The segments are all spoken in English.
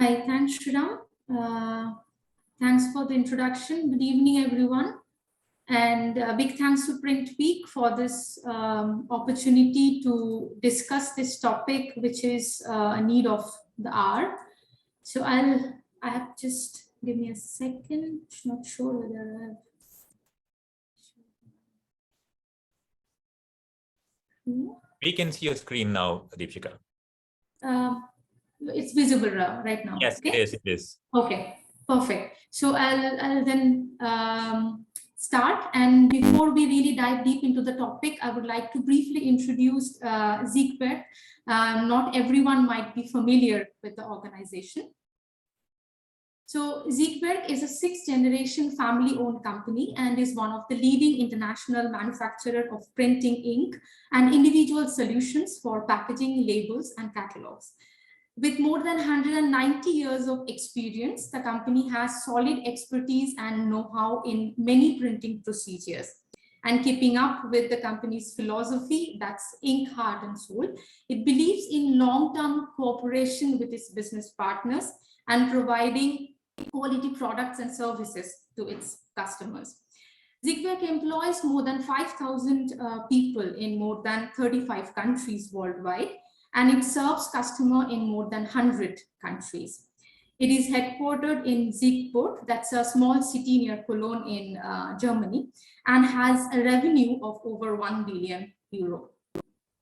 Hi, thanks, Shriram. Thanks for the introduction. Good evening, everyone. And big thanks to PrintWeek for this opportunity to discuss this topic, which is a need of the hour. So I have just, give me a second, not sure whether I have. We can see your screen now, Dipshikha. It's visible right now. Yes, okay? It is. Okay, perfect. So I'll then start. And before we really dive deep into the topic, I would like to briefly introduce Siegwerk. Not everyone might be familiar with the organization. So Siegwerk is a 6th-generation family-owned company and is one of the leading international manufacturer of printing ink and individual solutions for packaging, labels, and catalogs. With more than 190 years of experience, the company has solid expertise and know-how in many printing procedures. And keeping up with the company's philosophy, that's ink, heart, and soul, it believes in long-term cooperation with its business partners and providing quality products and services to its customers. Siegwerk employs more than 5,000 people in more than 35 countries worldwide, and it serves customers in more than 100 countries. It is headquartered in Siegburg, that's a small city near Cologne in Germany, and has a revenue of over 1 billion euro.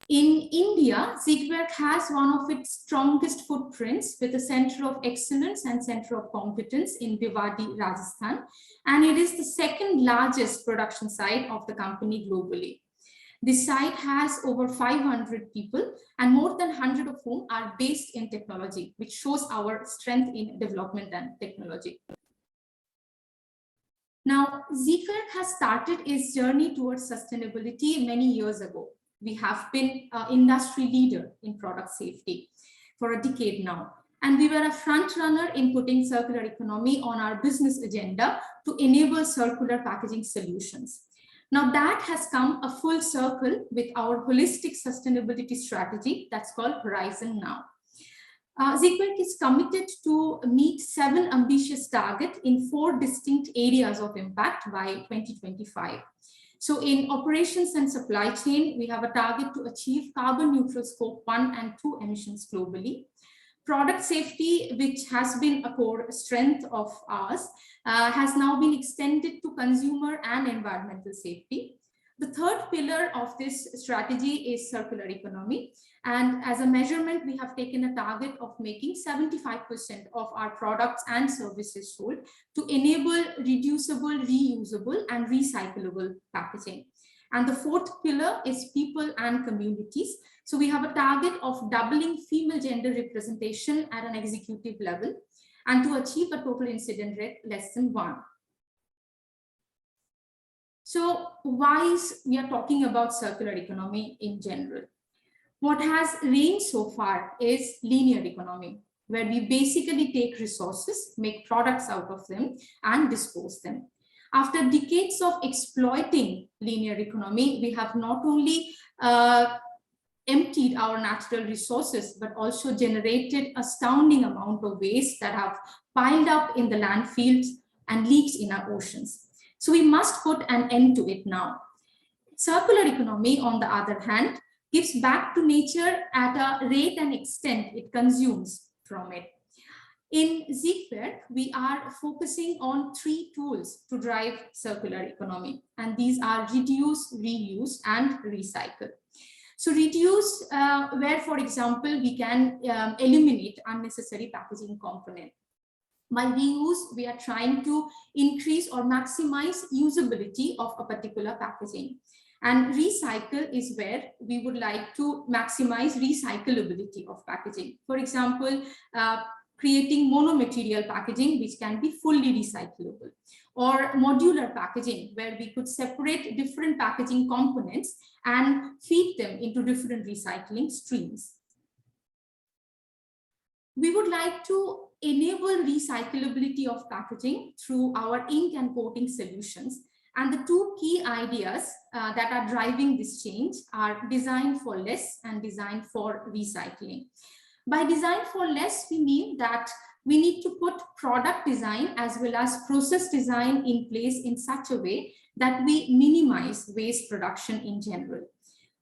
In India, Siegwerk has one of its strongest footprints with a center of excellence and center of competence in Bhiwadi, Rajasthan, and it is the 2nd largest production site of the company globally. This site has over 500 people and more than 100 of whom are based in technology, which shows our strength in development and technology. Now, Siegwerk has started its journey towards sustainability many years ago. We have been an industry leader in product safety for a decade now. And we were a front runner in putting circular economy on our business agenda to enable circular packaging solutions. Now that has come a full circle with our holistic sustainability strategy that's called Horizon Now. Siegwerk is committed to meet 7 ambitious targets in 4 distinct areas of impact by 2025. So in operations and supply chain, we have a target to achieve carbon neutral scope 1 and 2 emissions globally. Product safety, which has been a core strength of ours, has now been extended to consumer and environmental safety. The 3rd pillar of this strategy is circular economy. And as a measurement, we have taken a target of making 75% of our products and services sold to enable reducible, reusable, and recyclable packaging. And the 4th pillar is people and communities. So we have a target of doubling female gender representation at an executive level and to achieve a total incident rate less than 1. So why we are talking about circular economy in general? What has reigned so far is linear economy, where we basically take resources, make products out of them, and dispose them. After decades of exploiting linear economy, we have not only emptied our natural resources, but also generated astounding amount of waste that have piled up in the landfills and leaks in our oceans. So we must put an end to it now. Circular economy, on the other hand, gives back to nature at a rate and extent it consumes from it. In Siegwerk, we are focusing on 3 tools to drive circular economy, and these are reduce, reuse, and recycle. So reduce, where, for example, we can eliminate unnecessary packaging component. By reuse, we are trying to increase or maximize usability of a particular packaging. And recycle is where we would like to maximize recyclability of packaging. For example, creating monomaterial packaging, which can be fully recyclable, or modular packaging, where we could separate different packaging components and feed them into different recycling streams. We would like to enable recyclability of packaging through our ink and coating solutions. And the 2 key ideas that are driving this change are design for less and design for recycling. By design for less, we mean that we need to put product design as well as process design in place in such a way that we minimize waste production in general.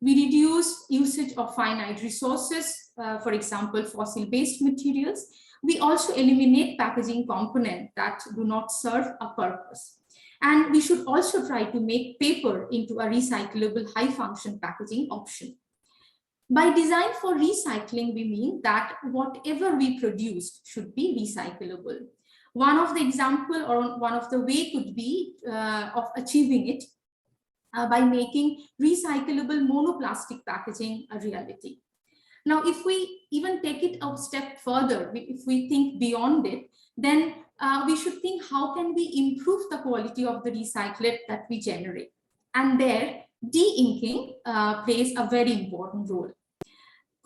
We reduce usage of finite resources, for example, fossil-based materials. We also eliminate packaging components that do not serve a purpose. And we should also try to make paper into a recyclable high-function packaging option. By design for recycling, we mean that whatever we produce should be recyclable. One of the example or one of the way could be of achieving it by making recyclable monoplastic packaging a reality. Now, if we even take it a step further, if we think beyond it, then we should think how can we improve the quality of the recyclate that we generate. And there, de-inking plays a very important role.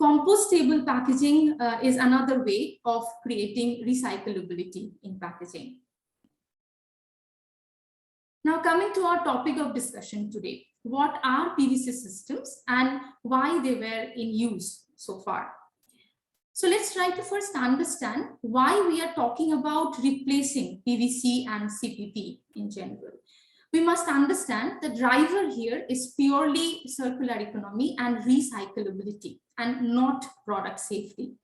Compostable packaging is another way of creating recyclability in packaging. Now, coming to our topic of discussion today, what are PVC systems and why they were in use so far? So let's try to first understand why we are talking about replacing PVC and CPP in general. We must understand the driver here is purely circular economy and recyclability and not product safety.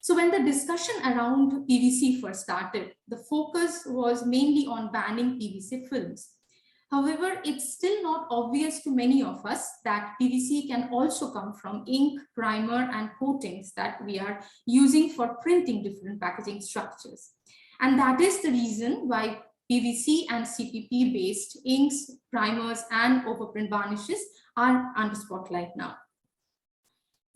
So when the discussion around PVC first started, the focus was mainly on banning PVC films. However, it's still not obvious to many of us that PVC can also come from ink, primer, and coatings that we are using for printing different packaging structures. And that is the reason why PVC and CPP based inks, primers, and overprint varnishes are under spotlight now.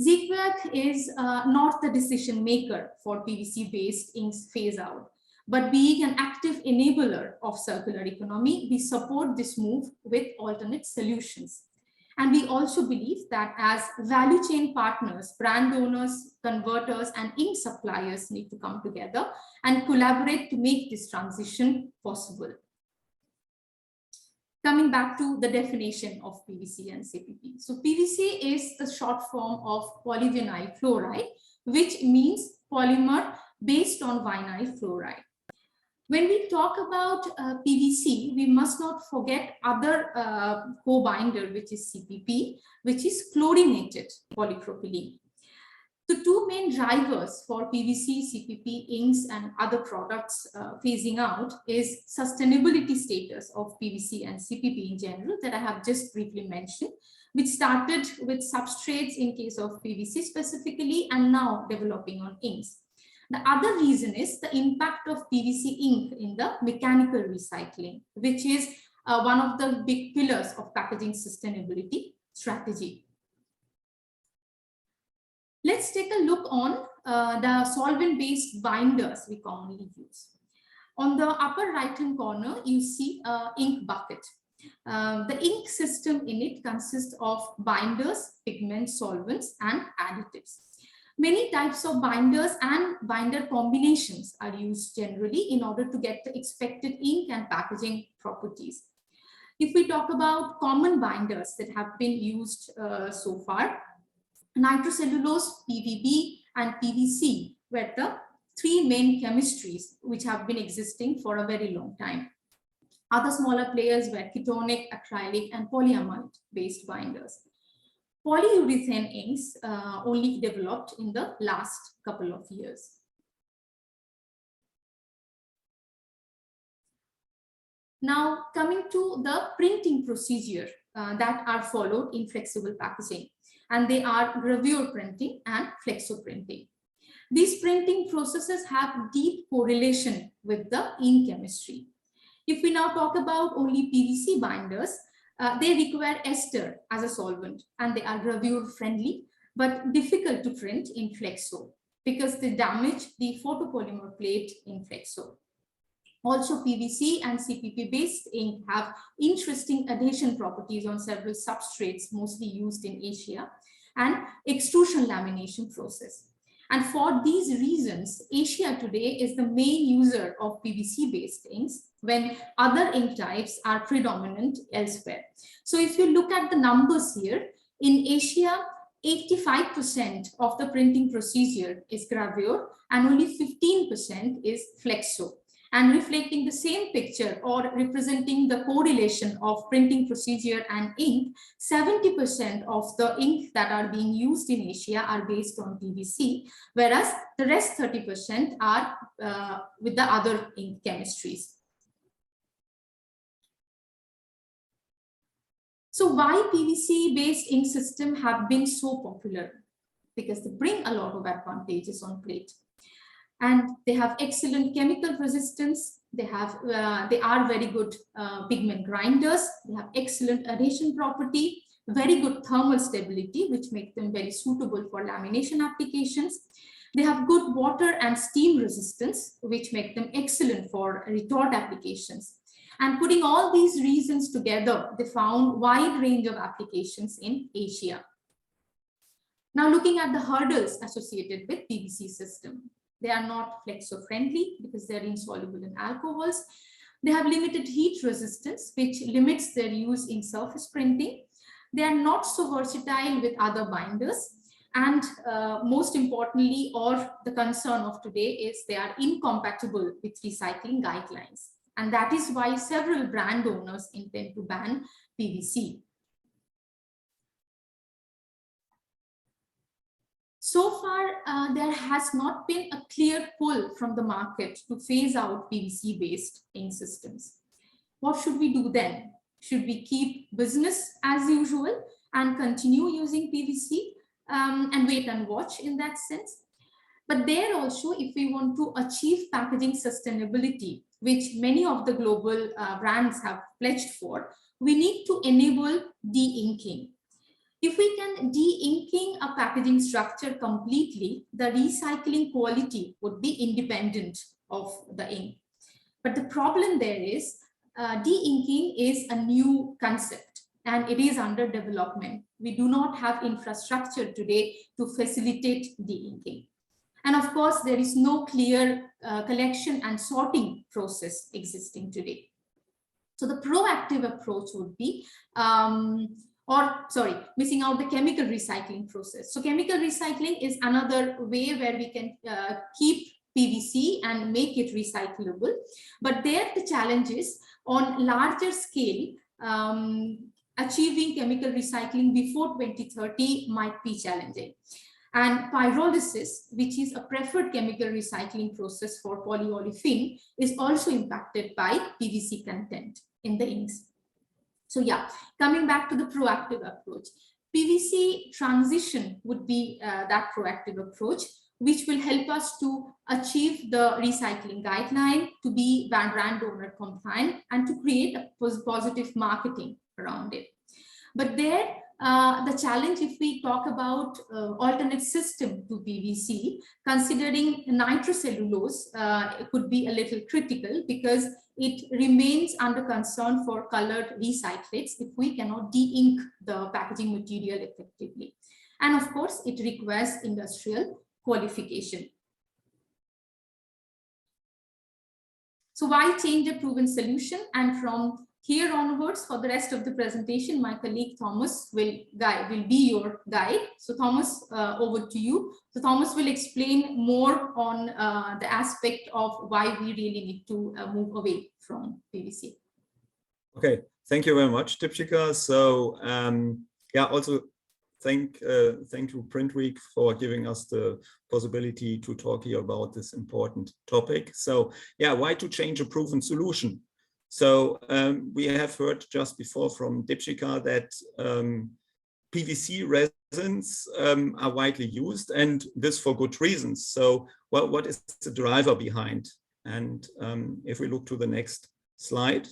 Siegwerk is not the decision maker for PVC based inks phase out, but being an active enabler of circular economy, we support this move with alternate solutions. And we also believe that as value chain partners, brand owners, converters, and ink suppliers need to come together and collaborate to make this transition possible. Coming back to the definition of PVC and CPP. So PVC is the short form of polyvinyl chloride, which means polymer based on vinyl fluoride. When we talk about PVC, we must not forget other co-binder, which is CPP, which is chlorinated polypropylene. The two main drivers for PVC, CPP, inks, and other products phasing out is sustainability status of PVC and CPP in general that I have just briefly mentioned, which started with substrates in case of PVC specifically and now developing on inks. The other reason is the impact of PVC ink in the mechanical recycling, which is one of the big pillars of packaging sustainability strategy. Let's take a look on the solvent-based binders we commonly use. On the upper right-hand corner, you see an ink bucket. The ink system in it consists of binders, pigments, solvents, and additives. Many types of binders and binder combinations are used generally in order to get the expected ink and packaging properties. If we talk about common binders that have been used so far, nitrocellulose, PVB, and PVC were the three main chemistries which have been existing for a very long time. Other smaller players were ketonic, acrylic, and polyamide-based binders. Polyurethane inks only developed in the last couple of years. Now, coming to the printing procedure that are followed in flexible packaging, and they are gravure printing and flexo printing. These printing processes have deep correlation with the ink chemistry. If we now talk about only PVC binders, they require ester as a solvent and they are gravure friendly, but difficult to print in flexo because they damage the photopolymer plate in flexo. Also, PVC and CPP based ink have interesting adhesion properties on several substrates mostly used in Asia and extrusion lamination process. And for these reasons, Asia today is the main user of PVC based inks when other ink types are predominant elsewhere. So if you look at the numbers here, in Asia, 85% of the printing procedure is gravure and only 15% is flexo. And reflecting the same picture or representing the correlation of printing procedure and ink, 70% of the ink that are being used in Asia are based on PVC, whereas the rest 30% are with the other ink chemistries. So why PVC-based ink system have been so popular? Because they bring a lot of advantages on plate. And they have excellent chemical resistance. They are very good pigment grinders. They have excellent adhesion property, very good thermal stability, which make them very suitable for lamination applications. They have good water and steam resistance, which make them excellent for retort applications. And putting all these reasons together, they found wide range of applications in Asia. Now looking at the hurdles associated with PVC system. They are not flexo-friendly because they're insoluble in alcohols. They have limited heat resistance, which limits their use in surface printing. They are not so versatile with other binders. And most importantly, or the concern of today is they are incompatible with recycling guidelines. And that is why several brand owners intend to ban PVC. So far, there has not been a clear pull from the market to phase out PVC-based ink systems. What should we do then? Should we keep business as usual and continue using PVC and wait and watch in that sense? But there also, if we want to achieve packaging sustainability, which many of the global brands have pledged for, we need to enable de-inking. If we can de-inking a packaging structure completely, the recycling quality would be independent of the ink. But the problem there is de-inking is a new concept and it is under development. We do not have infrastructure today to facilitate de-inking. And of course, there is no clear collection and sorting process existing today. So the proactive approach would be missing out the chemical recycling process. So chemical recycling is another way where we can keep PVC and make it recyclable. But there the challenge is on larger scale, achieving chemical recycling before 2030 might be challenging. And pyrolysis, which is a preferred chemical recycling process for polyolefin, is also impacted by PVC content in the inks. So yeah, coming back to the proactive approach, PVC transition would be that proactive approach, which will help us to achieve the recycling guideline, to be brand owner compliant, and to create a positive marketing around it. But there, the challenge, if we talk about alternate system to PVC, considering nitrocellulose could be a little critical because it remains under concern for colored recyclates if we cannot de-ink the packaging material effectively. And of course, it requires industrial qualification. So why change a proven solution? And from here onwards, for the rest of the presentation, my colleague Thomas will be your guide. So Thomas, over to you. So Thomas will explain more on the aspect of why we really need to move away from PVC. Okay, thank you very much, Dipshikha. So yeah, also thank you PrintWeek for giving us the possibility to talk here about this important topic. So yeah, why to change a proven solution? So we have heard just before from Dipshikha that PVC resins are widely used, and this for good reasons. So what is the driver behind? And if we look to the next slide.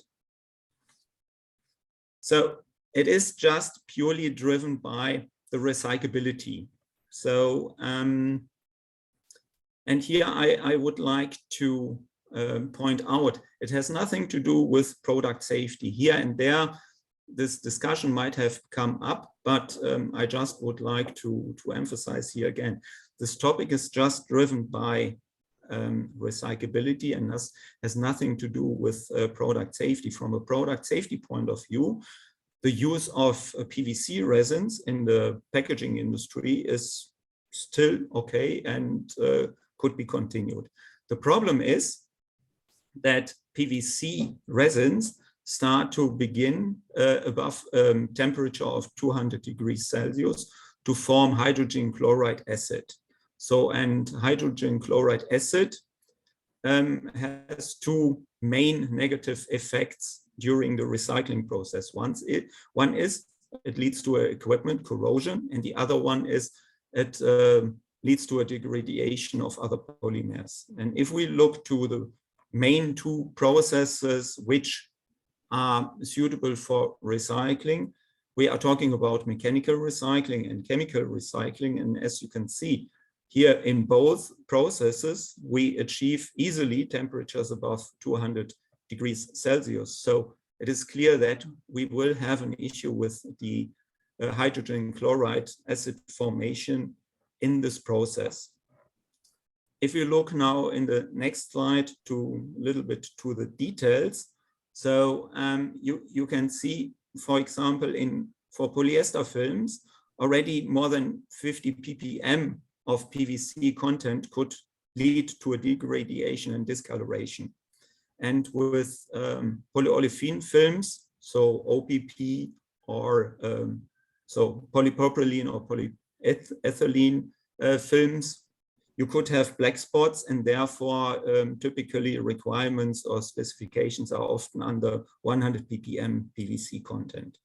So it is just purely driven by the recyclability. So and here I would like to point out, it has nothing to do with product safety. Here and there, this discussion might have come up, but I just would like to emphasize here again, this topic is just driven by recyclability and has nothing to do with product safety. From a product safety point of view, the use of PVC resins in the packaging industry is still okay and could be continued. The problem is that PVC resins start to begin above temperature of 200 degrees Celsius to form hydrogen chloride acid. So, and hydrogen chloride acid has two main negative effects during the recycling process. One is it leads to equipment corrosion, and the other one is it leads to a degradation of other polymers. And if we look to the main two processes which are suitable for recycling, we are talking about mechanical recycling and chemical recycling. And as you can see here, in both processes, we achieve easily temperatures above 200 degrees Celsius. So it is clear that we will have an issue with the hydrogen chloride acid formation in this process. If you look now in the next slide to a little bit to the details, so you can see, for example, for polyester films, already more than 50 ppm of PVC content could lead to a degradation and discoloration. And with polyolefin films, so OPP or so polypropylene or polyethylene films, you could have black spots, and therefore typically requirements or specifications are often under 100 ppm PVC content.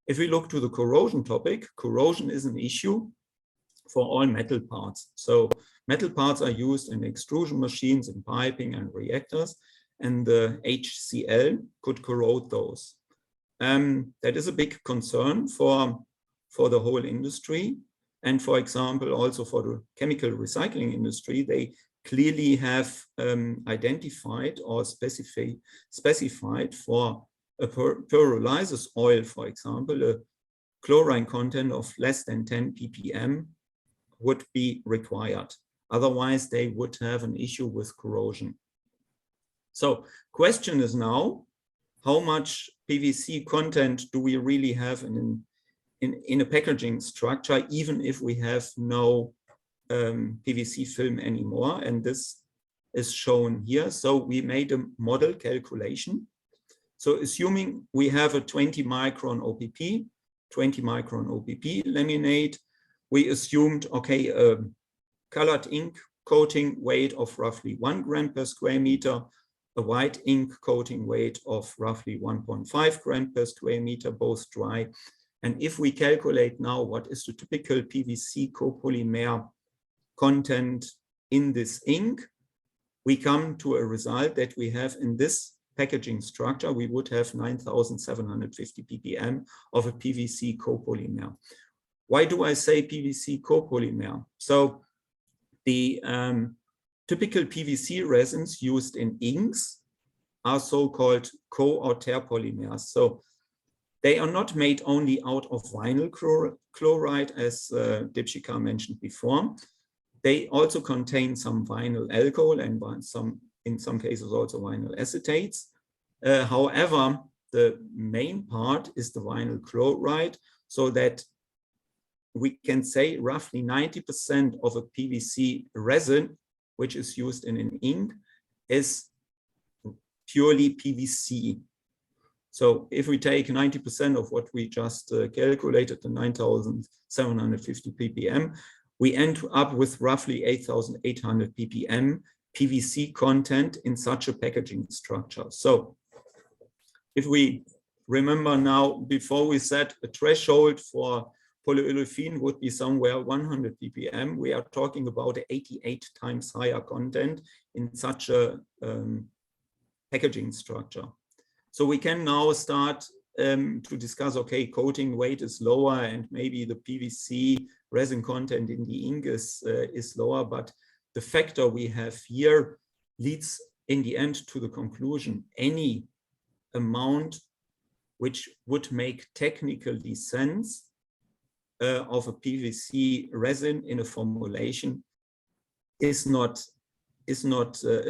If we look to the corrosion topic, corrosion is an issue for all metal parts. So metal parts are used in extrusion machines, in piping and reactors, and the HCl could corrode those. That is a big concern for the whole industry. And for example, also for the chemical recycling industry, they clearly have identified or specified for a pyrolysis oil, for example, a chlorine content of less than 10 ppm would be required. Otherwise, they would have an issue with corrosion. So question is now, how much PVC content do we really have in a packaging structure, even if we have no PVC film anymore? And this is shown here. So we made a model calculation. So assuming we have a 20 micron OPP, 20 micron OPP laminate, we assumed, okay, colored ink coating weight of roughly 1 gram per square meter, a white ink coating weight of roughly 1.5 gram per square meter, both dry. And if we calculate now what is the typical PVC copolymer content in this ink, we come to a result that we have in this packaging structure, we would have 9,750 ppm of a PVC copolymer. Why do I say PVC copolymer? So the typical PVC resins used in inks are so-called co- or terpolymers. So they are not made only out of vinyl chloride, as Dipshikha mentioned before. They also contain some vinyl alcohol and in some cases also vinyl acetates. However, the main part is the vinyl chloride, so that we can say roughly 90% of a PVC resin, which is used in an ink, is purely PVC. So if we take 90% of what we just calculated, the 9,750 ppm, we end up with roughly 8,800 ppm PVC content in such a packaging structure. So if we remember now, before we said a threshold for polyolefin would be somewhere 100 ppm, we are talking about 88 times higher content in such a packaging structure. So we can now start to discuss, okay, coating weight is lower and maybe the PVC resin content in the ink is lower, but the factor we have here leads in the end to the conclusion, any amount which would make technically sense of a PVC resin in a formulation is not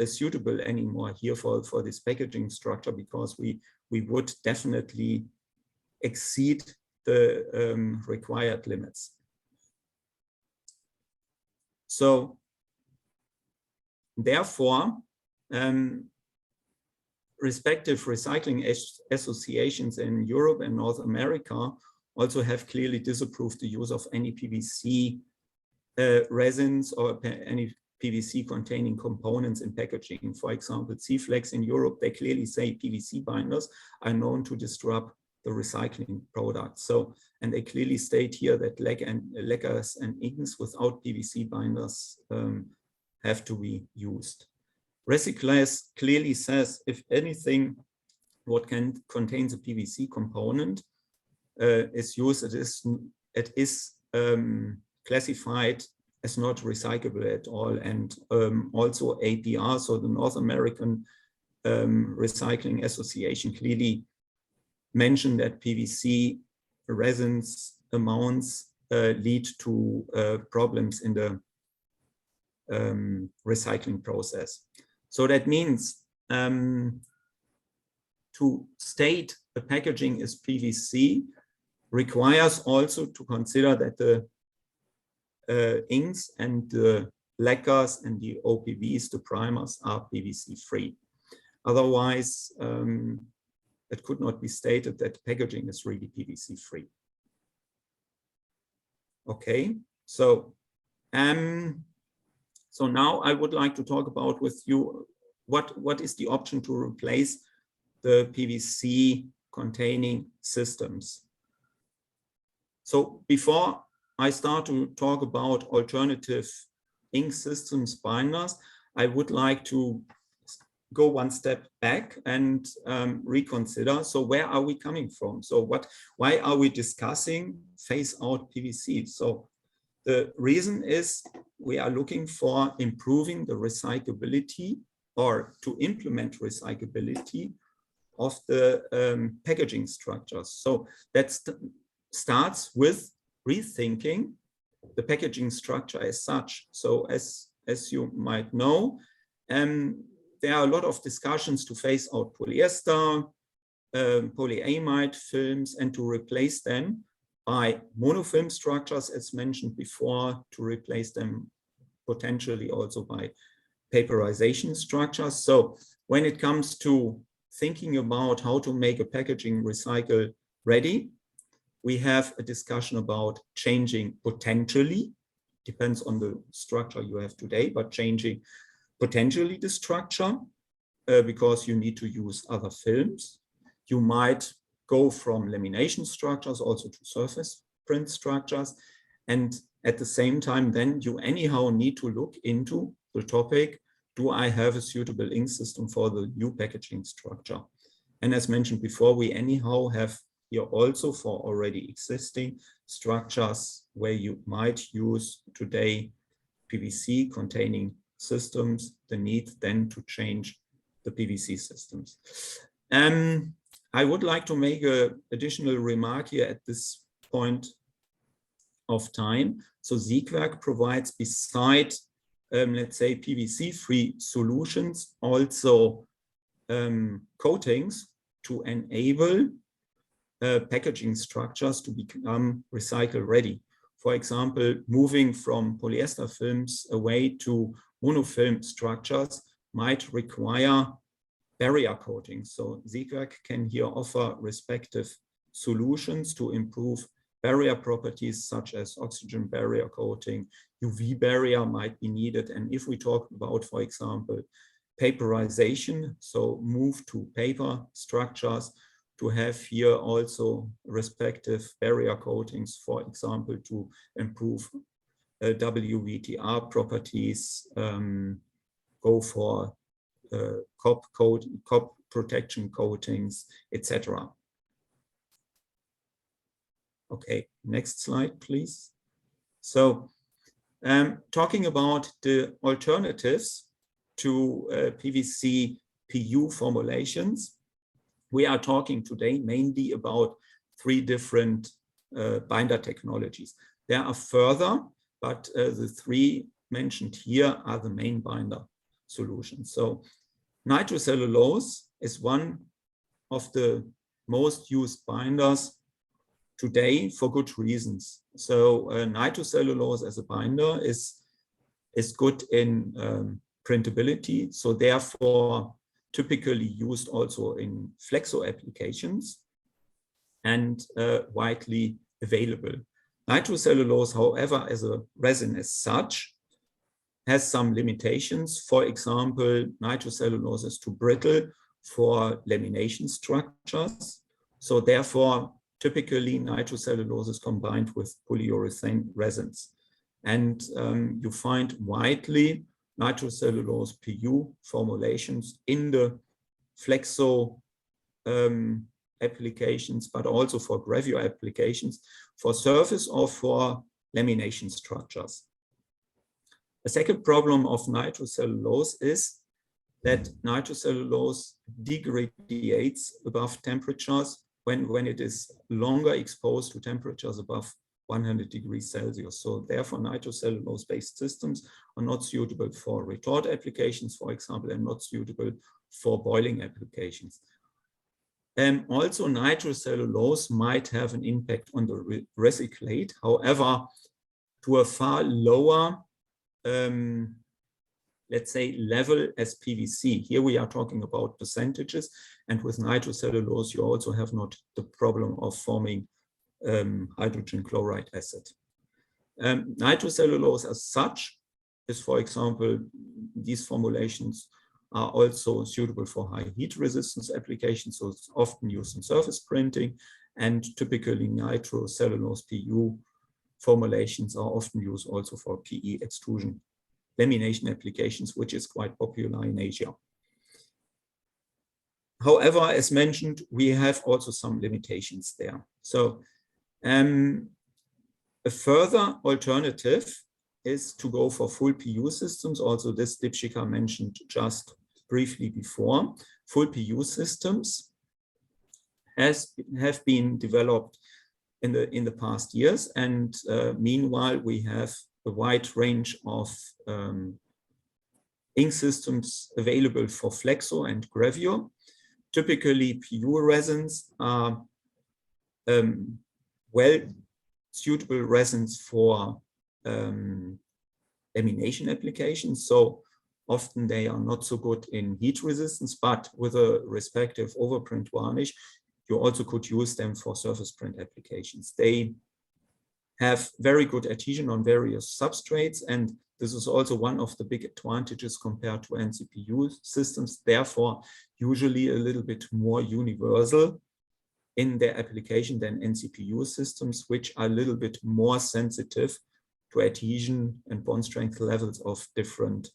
suitable anymore here for this packaging structure, because we would definitely exceed the required limits. So therefore, respective recycling associations in Europe and North America also have clearly disapproved the use of any PVC resins or any PVC containing components in packaging. For example, C-Flex in Europe, they clearly say PVC binders are known to disrupt the recycling product. So, and they clearly state here that lacquers and inks without PVC binders have to be used. Recyclers clearly says, if anything, what contains a PVC component is used, it is classified as not recyclable at all. And also APR, so the North American Recycling Association, clearly mentioned that PVC resins amounts lead to problems in the recycling process. So that means to state the packaging is PVC requires also to consider that the inks and the lacquers and the OPVs, the primers, are PVC-free. Otherwise, it could not be stated that packaging is really PVC-free. Okay, so so now I would like to talk about with you what is the option to replace the PVC containing systems. So before I start to talk about alternative ink systems binders, I would like to go one step back and reconsider. So where are we coming from? So why are we discussing phase out PVC? So the reason is we are looking for improving the recyclability or to implement recyclability of the packaging structures. So that starts with rethinking the packaging structure as such. So as you might know, there are a lot of discussions to phase out polyester, polyamide films, and to replace them by monofilm structures, as mentioned before, to replace them potentially also by paperization structures. So when it comes to thinking about how to make a packaging recycle ready, we have a discussion about changing potentially, depends on the structure you have today, but changing potentially the structure because you need to use other films. You might go from lamination structures also to surface print structures. And at the same time, then you anyhow need to look into the topic, do I have a suitable ink system for the new packaging structure? And as mentioned before, we anyhow have here also for already existing structures where you might use today PVC containing systems, the need then to change the PVC systems. I would like to make an additional remark here at this point of time. So Siegwerk provides, beside, let's say, PVC-free solutions, also coatings to enable packaging structures to become recycle ready. For example, moving from polyester films away to monofilm structures might require barrier coating. So Siegwerk can here offer respective solutions to improve barrier properties such as oxygen barrier coating, UV barrier might be needed. And if we talk about, for example, paperization, so move to paper structures, to have here also respective barrier coatings, for example, to improve WVTR properties, go for COP protection coatings, etc. Okay, next slide, please. So talking about the alternatives to PVC PU formulations, we are talking today mainly about 3 different binder technologies. There are further, but the 3 mentioned here are the main binder solutions. So nitrocellulose is one of the most used binders today for good reasons. So nitrocellulose as a binder is good in printability, so therefore typically used also in flexo applications and widely available. Nitrocellulose, however, as a resin as such, has some limitations. For example, nitrocellulose is too brittle for lamination structures. So therefore, typically nitrocellulose is combined with polyurethane resins. And you find widely nitrocellulose PU formulations in the flexo applications, but also for gravure applications, for surface or for lamination structures. A second problem of nitrocellulose is that nitrocellulose degrades above temperatures when it is longer exposed to temperatures above 100 degrees Celsius. So therefore nitrocellulose-based systems are not suitable for retort applications, for example, and not suitable for boiling applications. Also nitrocellulose might have an impact on the recyclate, however, to a far lower let's say level as PVC. Here we are talking about percentages, and with nitrocellulose you also have not the problem of forming hydrogen chloride acid. Nitrocellulose as such is, for example, these formulations are also suitable for high heat resistance applications, so it's often used in surface printing, and typically nitrocellulose PU formulations are often used also for PE extrusion lamination applications, which is quite popular in Asia. However, as mentioned, we have also some limitations there. So a further alternative is to go for full PU systems. Also, this Dipshikha mentioned just briefly before. Full PU systems have been developed in the past years, and meanwhile we have a wide range of ink systems available for flexo and gravure. Typically, PU resins are well suitable resins for lamination applications. So often they are not so good in heat resistance, but with a respective overprint varnish, you also could use them for surface print applications. They have very good adhesion on various substrates, and this is also one of the big advantages compared to NCPU systems, therefore usually a little bit more universal in their application than NCPU systems, which are a little bit more sensitive to adhesion and bond strength levels of different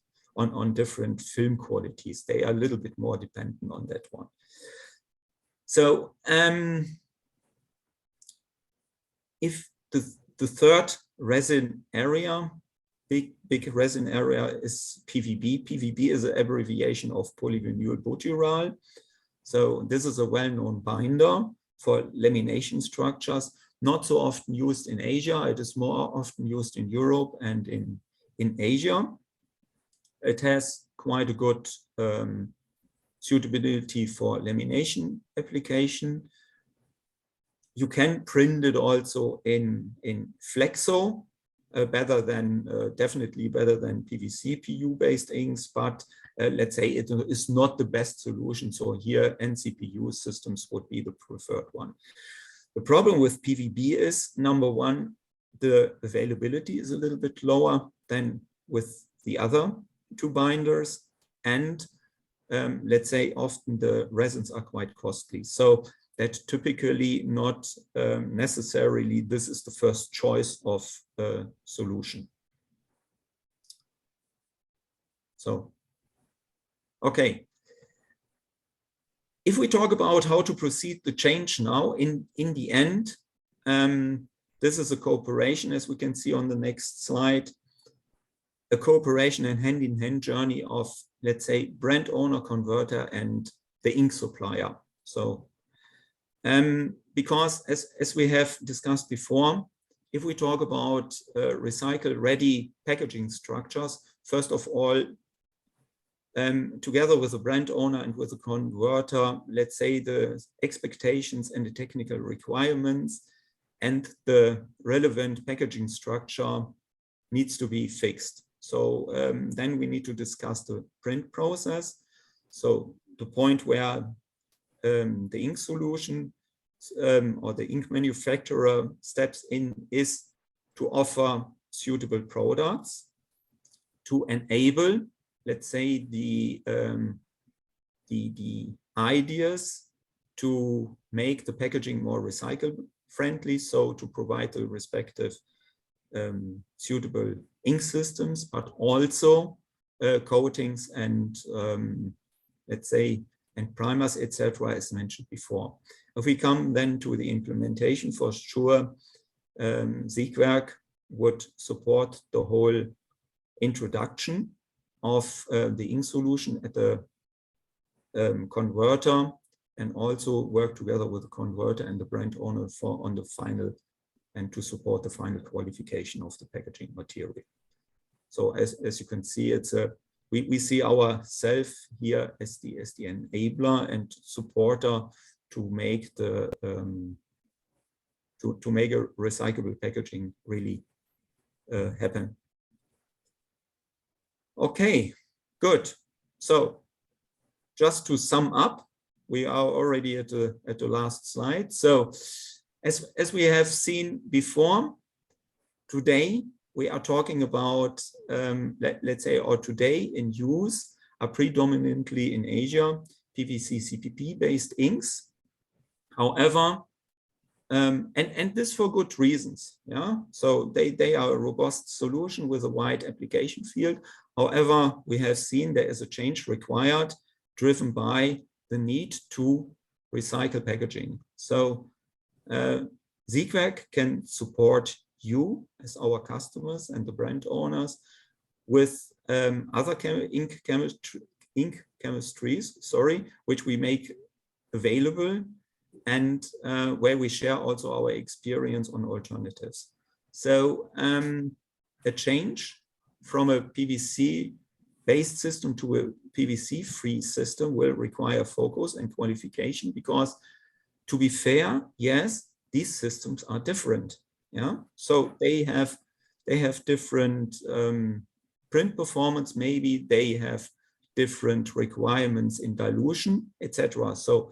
film qualities. They are a little bit more dependent on that one. So if the third resin area, big resin area, is PVB. PVB is an abbreviation of polyvinyl butyrol. So this is a well-known binder for lamination structures, not so often used in Asia. It is more often used in Europe and in Asia. It has quite a good suitability for lamination application. You can print it also in flexo, definitely better than PVC PU based inks, but let's say it is not the best solution. So here NCPU systems would be the preferred one. The problem with PVB is, number one, the availability is a little bit lower than with the other two binders, and let's say often the resins are quite costly. So that typically not necessarily this is the first choice of solution. So, okay. If we talk about how to proceed the change now, in the end, this is a cooperation, as we can see on the next slide, a cooperation and hand-in-hand journey of, let's say, brand owner, converter, and the ink supplier. So, because as we have discussed before, if we talk about recycle-ready packaging structures, first of all, together with the brand owner and with the converter, let's say the expectations and the technical requirements and the relevant packaging structure needs to be fixed. So then we need to discuss the print process. So the point where the ink solution or the ink manufacturer steps in is to offer suitable products to enable, let's say, the ideas to make the packaging more recycle friendly, so to provide the respective suitable ink systems, but also coatings and let's say, and primers, etc., as mentioned before. If we come then to the implementation, for sure, Siegwerk would support the whole introduction of the ink solution at the converter, and also work together with the converter and the brand owner for on the final and to support the final qualification of the packaging material. So as you can see, it's a we see ourselves here as the enabler and supporter to make the to make a recyclable packaging really happen. Okay, good. So just to sum up, we are already at the last slide. So as we have seen before, today we are talking about, let's say, or today in use are predominantly in Asia, PVC CPP-based inks. However, and this for good reasons, yeah. So they are a robust solution with a wide application field. However, we have seen there is a change required, driven by the need to recycle packaging. So Siegwerk can support you as our customers and the brand owners with other ink chemistries, which we make available, and where we share also our experience on alternatives. So a change from a PVC-based system to a PVC-free system will require focus and qualification, because, to be fair, yes, these systems are different. Yeah, so they have different print performance. Maybe they have different requirements in dilution, etc. So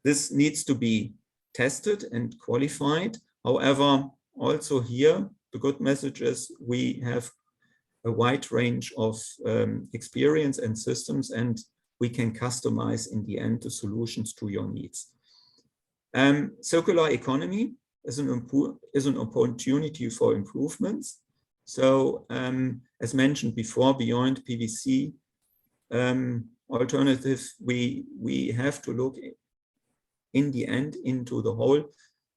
this needs to be tested and qualified. However, also here, the good message is we have a wide range of experience and systems, and we can customize in the end the solutions to your needs. Circular economy is an opportunity for improvements. So as mentioned before, beyond PVC alternative, we have to look in the end into the whole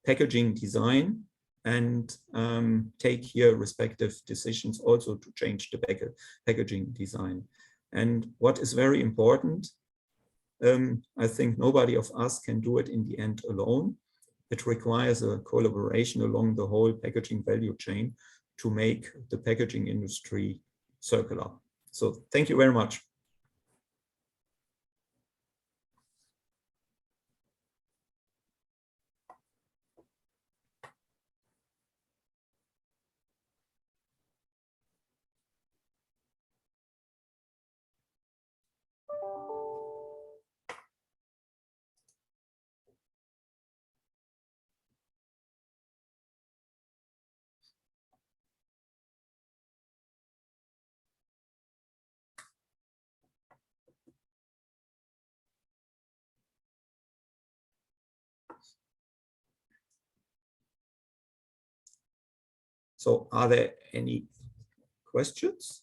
packaging design and take here respective decisions also to change the packaging design. And what is very important, I think nobody of us can do it in the end alone. It requires a collaboration along the whole packaging value chain to make the packaging industry circular. So thank you very much. So are there any questions?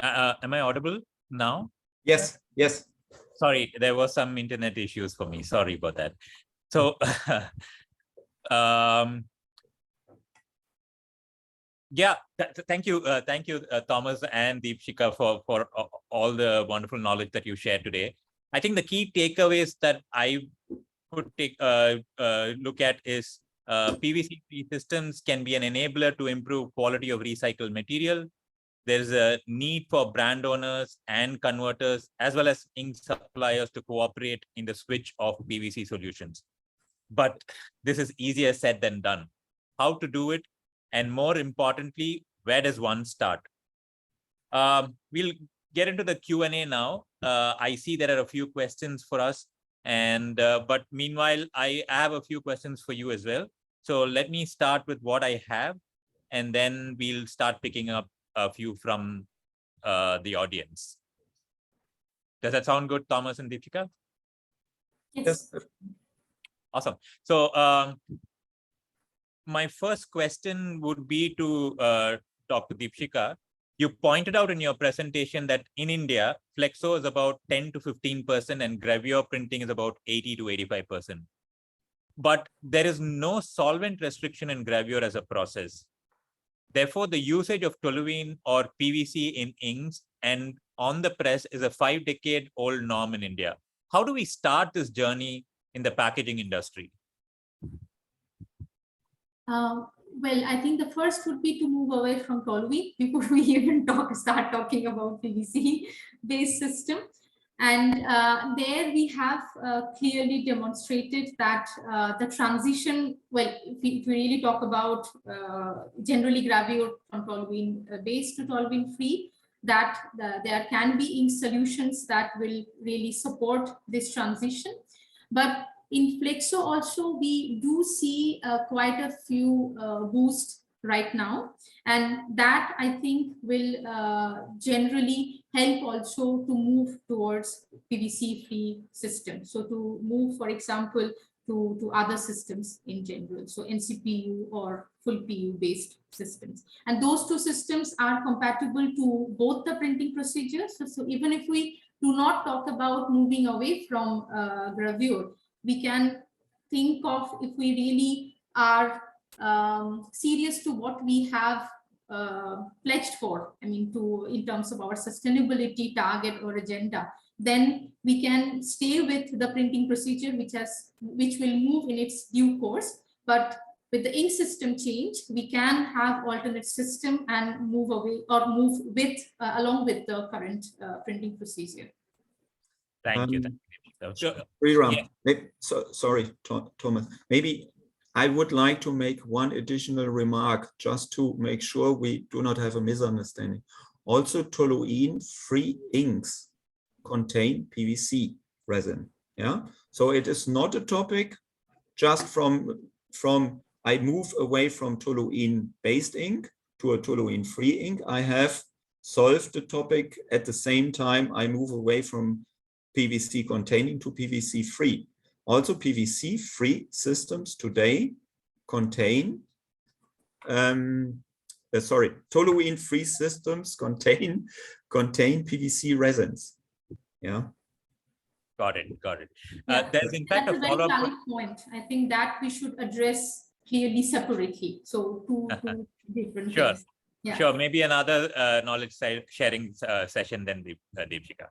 Am I audible now? Yes, yes. Sorry, there was some internet issues for me. Sorry about that. So, yeah, thank you, Thomas and Dipshikha, for all the wonderful knowledge that you shared today. I think the key takeaways that I would take look at is PVC-free systems can be an enabler to improve quality of recycled material. There's a need for brand owners and converters, as well as ink suppliers, to cooperate in the switch of PVC solutions. But this is easier said than done. How to do it? And more importantly, where does one start? We'll get into the Q&A now. I see there are a few questions for us. But meanwhile, I have a few questions for you as well. So let me start with what I have, and then we'll start picking up a few from the audience. Does that sound good, Thomas and Dipshikha? Yes. Awesome. So my first question would be to Dr. Dipshikha. You pointed out in your presentation that in India, flexo is about 10 to 15% and gravure printing is about 80 to 85%. But there is no solvent restriction in gravure as a process. Therefore, the usage of toluene or PVC in inks and on the press is a 5-decade-old norm in India. How do we start this journey in the packaging industry? Well, I think the first would be to move away from toluene before we even start talking about PVC-based system. And there we have clearly demonstrated that the transition, well, if we really talk about generally gravure from toluene-based to toluene-free, that there can be ink solutions that will really support this transition. But in flexo also, we do see quite a few boosts right now. And that, I think, will generally help also to move towards PVC-free systems. So to move, for example, to other systems in general. So NCPU or full PU-based systems. And those two systems are compatible to both the printing procedures. So even if we do not talk about moving away from gravure, we can think of, if we really are serious to what we have pledged for, I mean, in terms of our sustainability target or agenda, then we can stay with the printing procedure, which will move in its due course. But with the ink system change, we can have alternate system and move away or move with along with the current printing procedure. Thank you. Sriram, sorry, Thomas. Maybe I would like to make one additional remark just to make sure we do not have a misunderstanding. Also, toluene-free inks contain PVC resin. Yeah, so it is not a topic just from I move away from toluene-based ink to a toluene-free ink. I have solved the topic at the same time I move away from PVC containing to PVC free. Also, PVC free systems today contain, toluene free systems contain PVC resins. Yeah. Got it. Yeah. There's in fact that's a very follow-up valid point. I think that we should address clearly separately. So two different things. Yeah. Sure. Maybe another knowledge sharing session then, Dipshikha.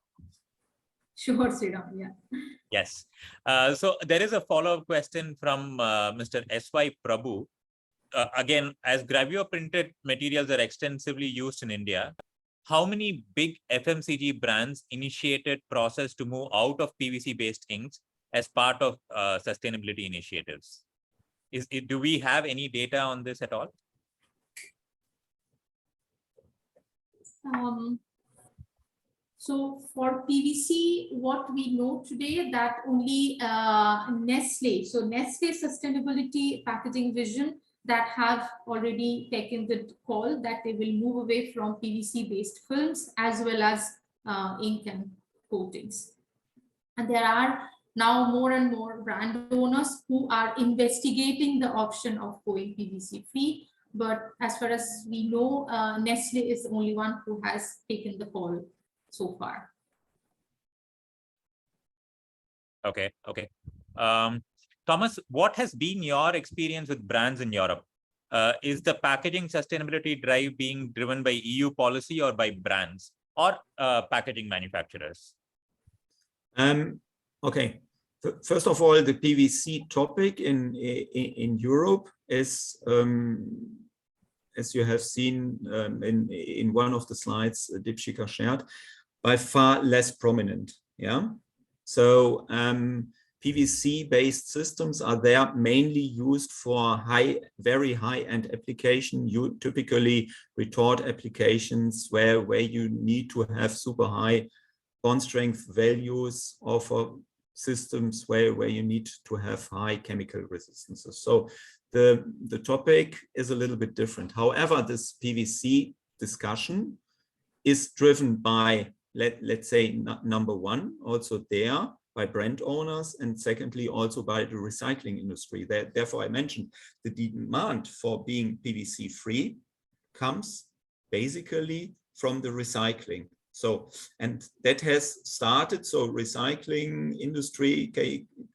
Sure, Sriram. Yeah. Yes. So there is a follow-up question from Mr. S.Y. Prabhu. Again, as gravure printed materials are extensively used in India, how many big FMCG brands initiated process to move out of PVC-based inks as part of sustainability initiatives? Do we have any data on this at all? So for PVC, what we know today that only Nestle, so Nestle Sustainability Packaging Vision, that have already taken the call that they will move away from PVC-based films as well as ink and coatings. And there are now more and more brand owners who are investigating the option of going PVC-free. But as far as we know, Nestle is the only one who has taken the call so far. Okay. Thomas, what has been your experience with brands in Europe? Is the packaging sustainability drive being driven by EU policy or by brands or packaging manufacturers? Okay, First of all, the PVC topic in Europe is, as you have seen in one of the slides Dipshikha shared, by far less prominent. Yeah. So PVC-based systems are there mainly used for very high-end application, typically retort applications where you need to have super high bond strength values, or for systems where you need to have high chemical resistances. So the topic is a little bit different. However, this PVC discussion is driven by, let's say, number one, also there by brand owners, and secondly, also by the recycling industry. Therefore, I mentioned the demand for being PVC-free comes basically from the recycling. So, and that has started, so recycling industry,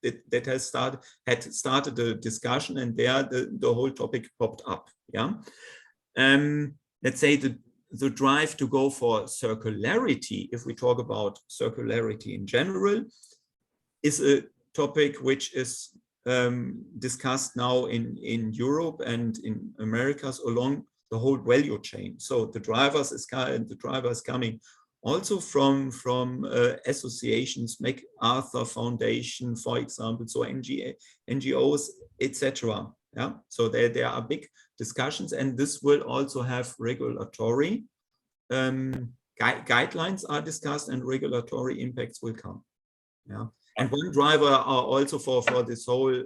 that had started the discussion, and there the whole topic popped up. Yeah. Let's say the drive to go for circularity, if we talk about circularity in general, is a topic which is discussed now in Europe and in Americas along the whole value chain. So the driver is coming also from associations, MacArthur Foundation, for example, so NGOs, etc. Yeah, so there are big discussions, and this will also have regulatory guidelines are discussed, and regulatory impacts will come. Yeah, and one driver are also for this whole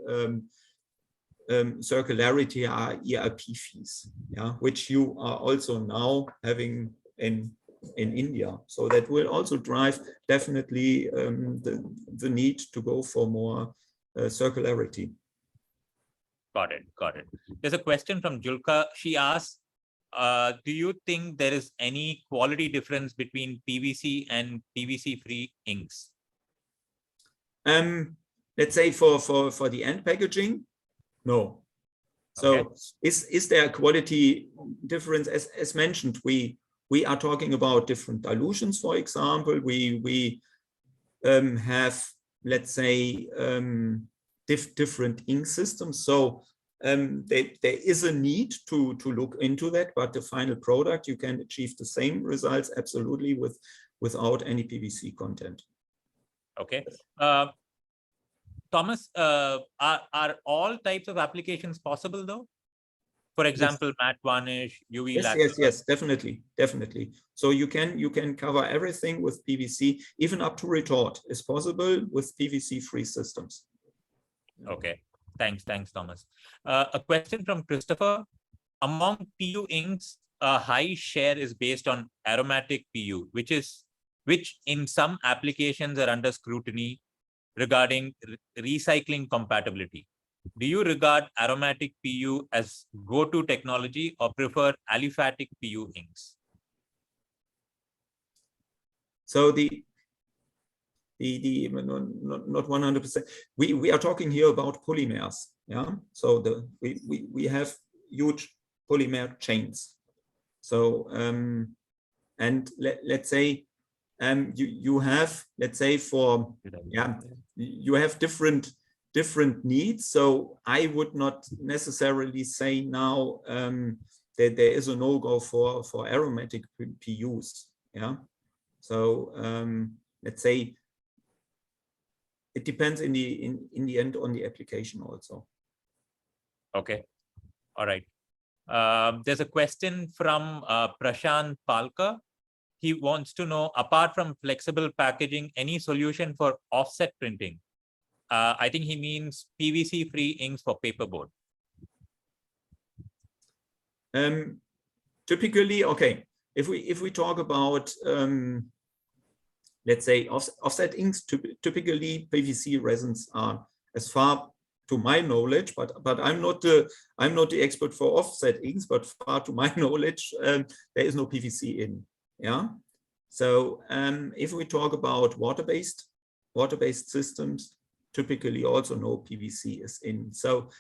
circularity are ERP fees, yeah, which you are also now having in India. So that will also drive definitely the need to go for more circularity. Got it. There's a question from Julka. She asks, do you think there is any quality difference between PVC and PVC-free inks? Let's say for the end packaging, no. So okay. Is there a quality difference? As mentioned, we are talking about different dilutions, for example. We have, let's say, different ink systems. So there is a need to look into that, but the final product, you can achieve the same results absolutely without any PVC content. Okay. Thomas, are all types of applications possible though? For example, yes. Matte varnish, UV lacquer. Yes, definitely. So you can cover everything with PVC, even up to retort is possible with PVC-free systems. Okay, thanks, Thomas. A question from Christopher. Among PU inks, a high share is based on aromatic PU, which in some applications are under scrutiny regarding recycling compatibility. Do you regard aromatic PU as go-to technology or prefer aliphatic PU inks? So not 100%. We are talking here about polymers. Yeah. So we have huge polymer chains. So and let's say you have, let's say, for you have different needs. So I would not necessarily say now that there is a no-go for aromatic PUs. Yeah. So let's say it depends in the end on the application also. Okay. All right. There's a question from Prashant Palka. He wants to know, apart from flexible packaging, any solution for offset printing? I think he means PVC-free inks for paperboard. Typically, okay, if we talk about let's say offset inks, typically PVC resins are, as far to my knowledge, but I'm not the expert for offset inks, but far to my knowledge, there is no PVC in. Yeah. So if we talk about water-based systems, typically also no PVC is in. So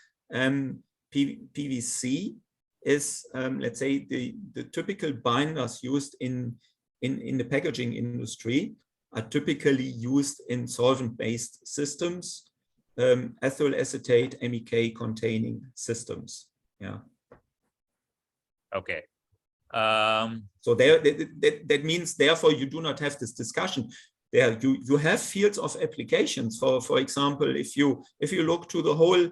PVC is, let's say, the typical binders used in the packaging industry are typically used in solvent-based systems, ethyl acetate MEK containing systems. Yeah. Okay. So there, that means, therefore, you do not have this discussion. There, you have fields of applications. For example, if you look to the whole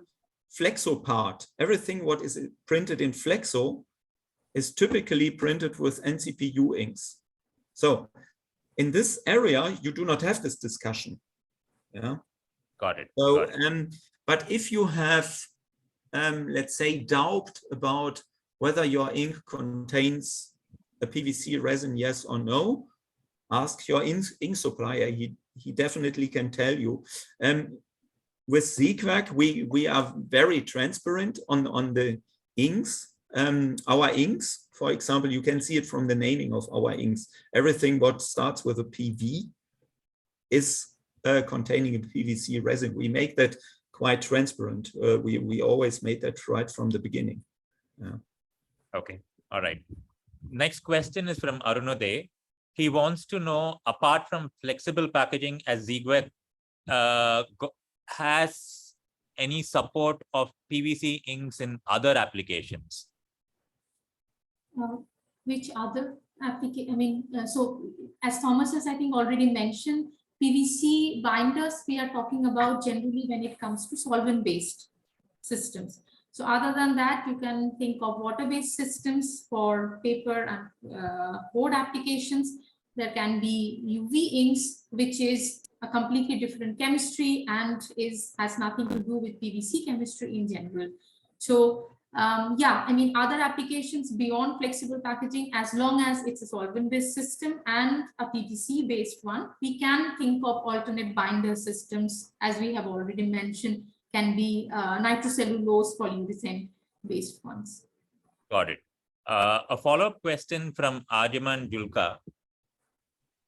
flexo part, everything what is printed in flexo is typically printed with NCPU inks. So in this area, you do not have this discussion. Yeah. Got it. So, Got it. but if you have, let's say, doubt about whether your ink contains a PVC resin, yes or no, ask your ink supplier. He definitely can tell you. With Siegwerk, we are very transparent on the inks. Our inks, for example, you can see it from the naming of our inks. Everything what starts with a PV is containing a PVC resin. We make that quite transparent. We always made that right from the beginning. Yeah. Okay. All right. Next question is from Arunodey. He wants to know, apart from flexible packaging, as Siegwerk has any support of PVC inks in other applications? Which other application? I mean, so as Thomas has, I think, already mentioned, PVC binders, we are talking about generally when it comes to solvent-based systems. So other than that, you can think of water-based systems for paper and board applications. There can be UV inks, which is a completely different chemistry and has nothing to do with PVC chemistry in general. So yeah, I mean, other applications beyond flexible packaging, as long as it's a solvent-based system and a PVC-based one, we can think of alternate binder systems, as we have already mentioned, can be nitrocellulose polyurethane-based ones. Got it. A follow-up question from Arjaman Julka.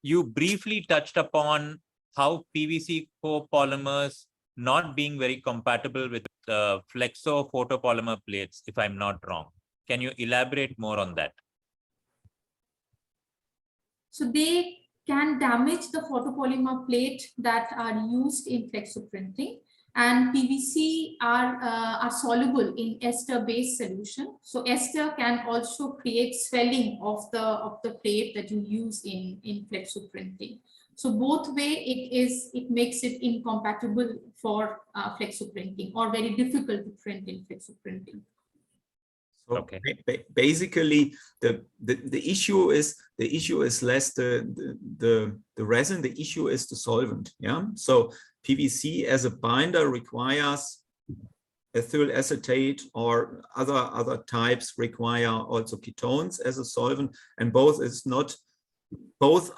You briefly touched upon how PVC copolymers not being very compatible with flexo photopolymer plates, if I'm not wrong. Can you elaborate more on that? So they can damage the photopolymer plate that are used in flexo printing, and PVC are soluble in ester-based solution. So ester can also create swelling of the plate that you use in flexo printing. So both way it makes it incompatible for flexo printing, or very difficult to print in flexo printing. So okay. Basically, the issue is less the resin. The issue is the solvent. Yeah. So PVC as a binder requires ethyl acetate, or other types require also ketones as a solvent, and both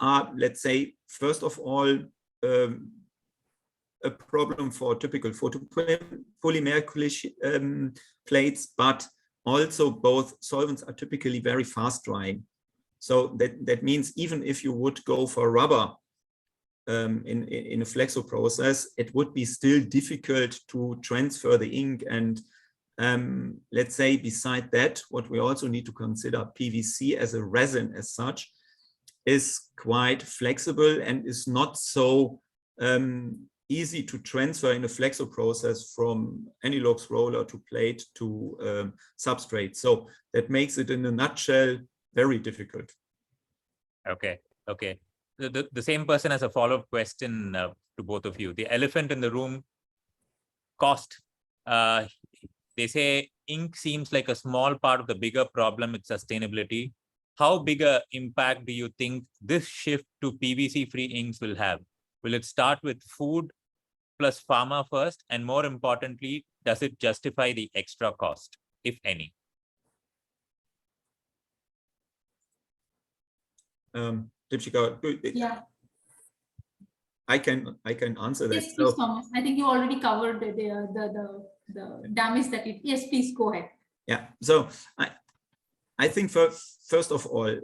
are, let's say, first of all, a problem for typical photopolymer plates, but also both solvents are typically very fast drying. So that means even if you would go for rubber in a flexo process, it would be still difficult to transfer the ink. And let's say, beside that, what we also need to consider, PVC as a resin as such is quite flexible and is not so easy to transfer in a flexo process from Anilux roller to plate to substrate. So that makes it, in a nutshell, very difficult. Okay. Okay. The same person has a follow-up question to both of you. The elephant in the room, cost. They say ink seems like a small part of the bigger problem with sustainability. How big an impact do you think this shift to PVC-free inks will have? Will it start with food plus pharma first? And more importantly, does it justify the extra cost, if any? Dipshikha, Yeah. I can answer that. Yes, please, Thomas. I think you already covered the damage that it. Yes, please go ahead. Yeah. So I think first of all,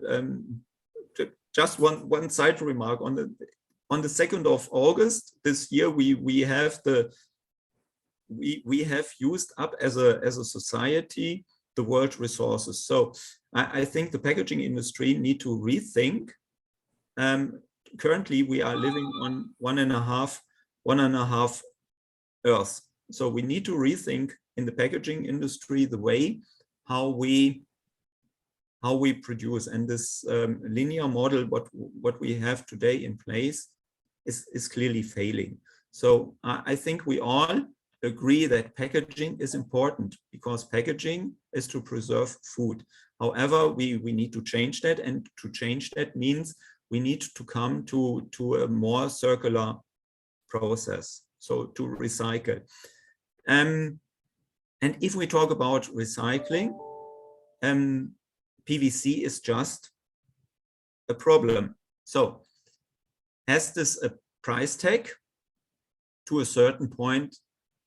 just one side remark on the 2nd of August this year, we have used up as a society the world resources. So I think the packaging industry need to rethink. Currently, we are living on one and a half earth. So we need to rethink in the packaging industry the way how we produce, and this linear model what we have today in place is clearly failing. So I think we all agree that packaging is important because packaging is to preserve food. However, we need to change that, and to change that means we need to come to a more circular process, so to recycle. And if we talk about recycling, PVC is just a problem. So has this a price tag? To a certain point,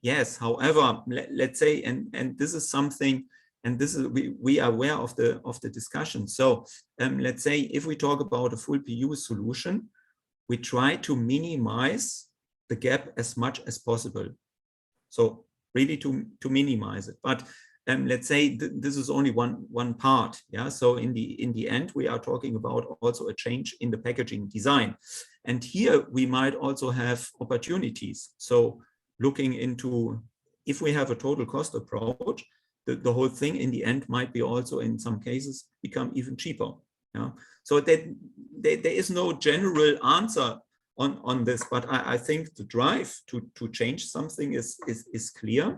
yes. However, let's say, and this is something, and this is we are aware of the discussion. So let's say if we talk about a full PU solution, we try to minimize the gap as much as possible. So really to minimize it. But let's say this is only one part. Yeah. So in the end, we are talking about also a change in the packaging design. And here we might also have opportunities. So looking into, if we have a total cost approach, the whole thing in the end might be also in some cases become even cheaper. Yeah. So that there is no general answer on this, but I think the drive to change something is clear.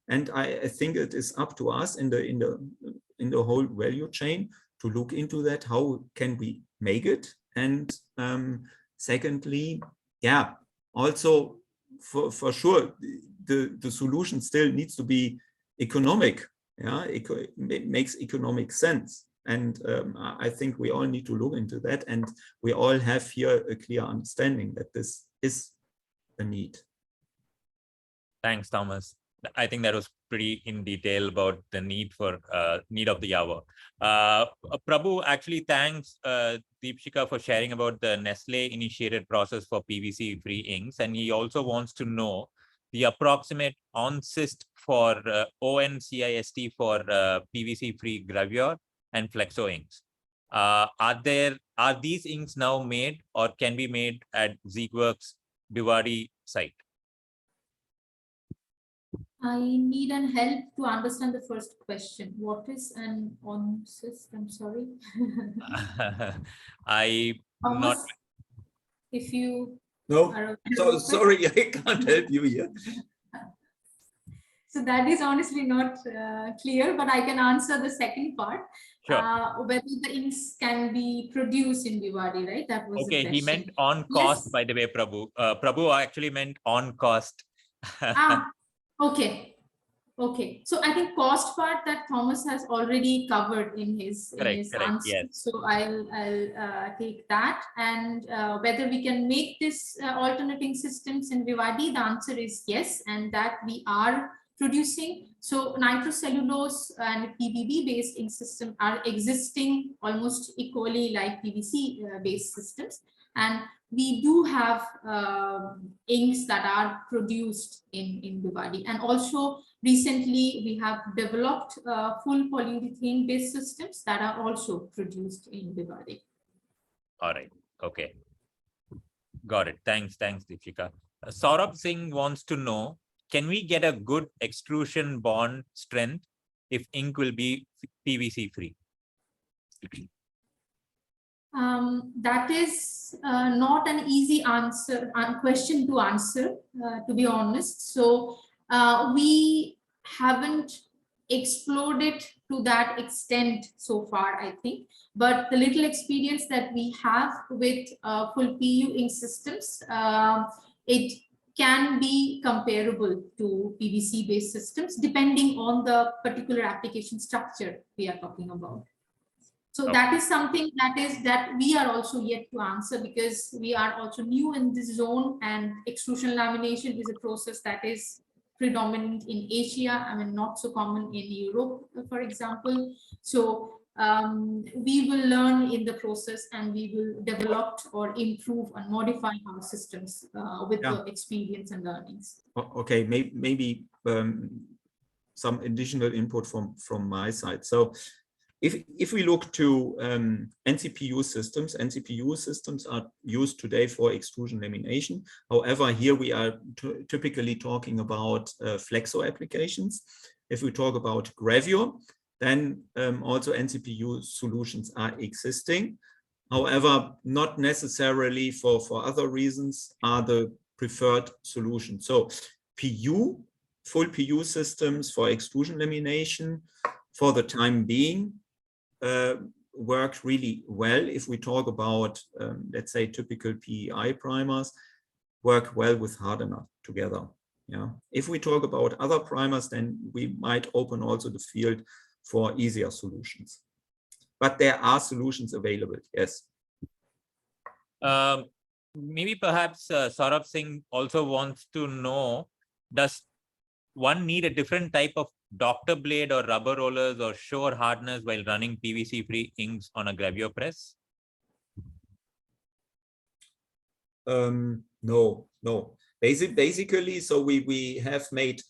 And I think it is up to us in the whole value chain to look into that. How can we make it? And secondly, yeah, also for sure, the solution still needs to be economic. Yeah, it makes economic sense. And I think we all need to look into that. And we all have here a clear understanding that this is a need. Thanks, Thomas. I think that was pretty in detail about the need for need of the hour. Prabhu actually thanks Dipshikha for sharing about the Nestle initiated process for PVC-free inks, and he also wants to know the approximate ONCIST for ONCIST for PVC-free gravure and flexo inks. Are these inks now made or can be made at Siegwerk's Bhiwadi site? I need an help to understand the first question. What is an ONCIST? I'm sorry. Not. If you no, so sorry, I can't help you here. So that is honestly not clear, but I can answer the second part. Sure. Whether the inks can be produced in Bhiwadi, right? That was okay. The question. He meant on cost, yes. By the way, Prabhu. Prabhu actually meant on cost. Okay. Okay, so I think cost part that Thomas has already covered in his answer. Yes. So I'll take that. And whether we can make this alternating systems in Bhiwadi, the answer is yes, and that we are producing. So nitrocellulose and PVB based ink systems are existing almost equally like PVC based systems, and we do have inks that are produced in Bhiwadi. And also recently we have developed full polyurethane based systems that are also produced in Bhiwadi. All right. Okay. Got it. Thanks, Dipshikha. Saurabh Singh wants to know, can we get a good extrusion bond strength if ink will be PVC free? That is not an easy question to answer, to be honest. So we haven't explored it to that extent so far, I think. But the little experience that we have with full PU ink systems, it can be comparable to PVC based systems depending on the particular application structure we are talking about. So that is something that we are also yet to answer, because we are also new in this zone, and extrusion lamination is a process that is predominant in Asia. I mean, not so common in Europe, for example. So we will learn in the process, and we will develop or improve and modify our systems with the experience and learnings. Okay, maybe some additional input from my side. So if we look to NCPU systems are used today for extrusion lamination. However, here we are typically talking about flexo applications. If we talk about gravure, then also NCPU solutions are existing. However, not necessarily for other reasons are the preferred solution. So full PU systems for extrusion lamination for the time being work really well. If we talk about, let's say, typical PEI primers, work well with hardener together. Yeah. If we talk about other primers, then we might open also the field for easier solutions. But there are solutions available, yes. Maybe perhaps Saurabh Singh also wants to know, does one need a different type of doctor blade or rubber rollers or shore hardeners while running PVC-free inks on a gravure press? No. Basically, so we have made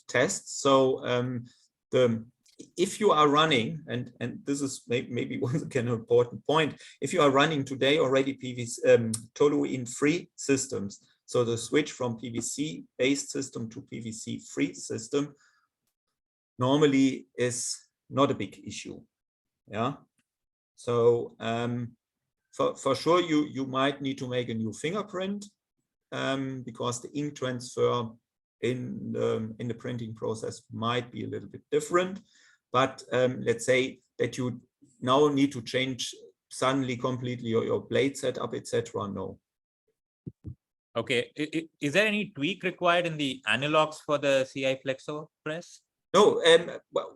tests. So if you are running, and this is maybe once again an important point, if you are running today already PVC toluene-free systems, so the switch from PVC-based system to PVC-free system normally is not a big issue. Yeah. So for sure you might need to make a new fingerprint because the ink transfer in the printing process might be a little bit different. But let's say that you now need to change suddenly completely your blade setup, etc. No. Okay. Is there any tweak required in the analogs for the CI Flexo press? No.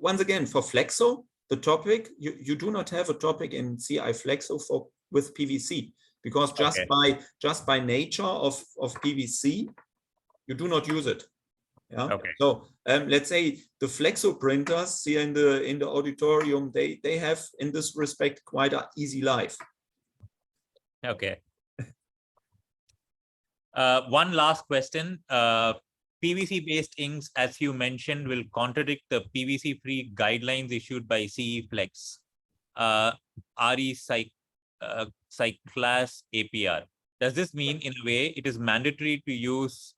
Once again, for Flexo, the topic you do not have a topic in CI Flexo with PVC, because just by nature of PVC, you do not use it. Yeah. Okay. So let's say the Flexo printers here in the auditorium, they have in this respect quite an easy life. Okay. One last question. PVC-based inks, as you mentioned, will contradict the PVC-free guidelines issued by CE Flex, RE Cyclas APR. Does this mean, in a way, it is mandatory to use